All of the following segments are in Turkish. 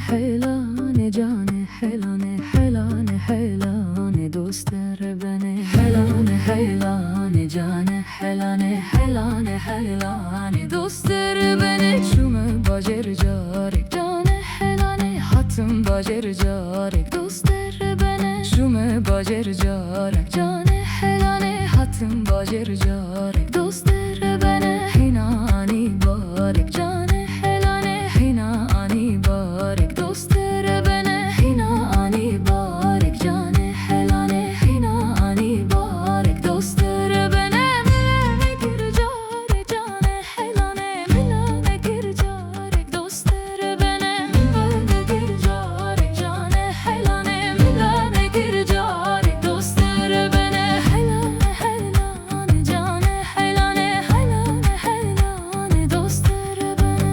helane cane helane helane helane dostere beni helane helane cane helane helane helane dostere beni çume bacer carek cane helane hatım bacer carek dostere beni çume bacer carek cane helane hatım bacer carek dostere beni hinani barek cane helane hinani barek dostere beni hinani barek cane helane hinani barek dostere beni milane gir carek cane helane milane gir carek dostere beni milane gir carek cane helane milane gir carek dostere beni helane helane cane helane helane helane dostere beni.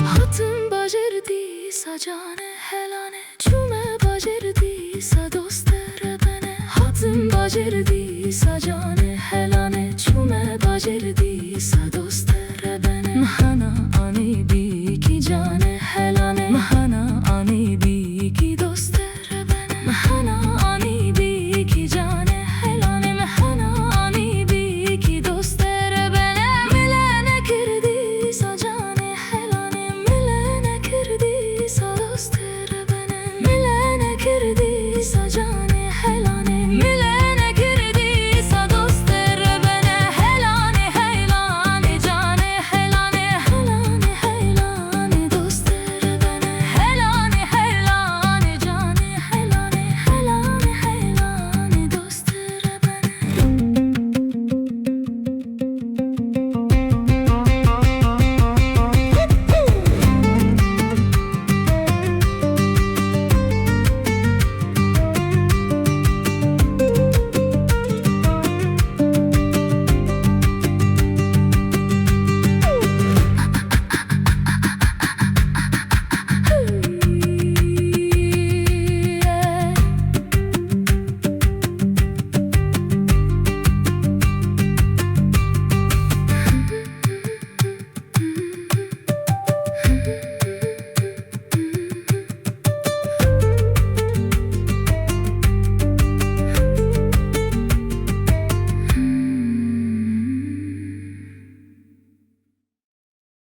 Hatım bacerdiysa cane helane çume bacerdiysa dostere beni hatım bacerdiysa cane helane çume bacerdiysa dostere beni mahana ani biki cane helane mahana ani biki dostere beni mahana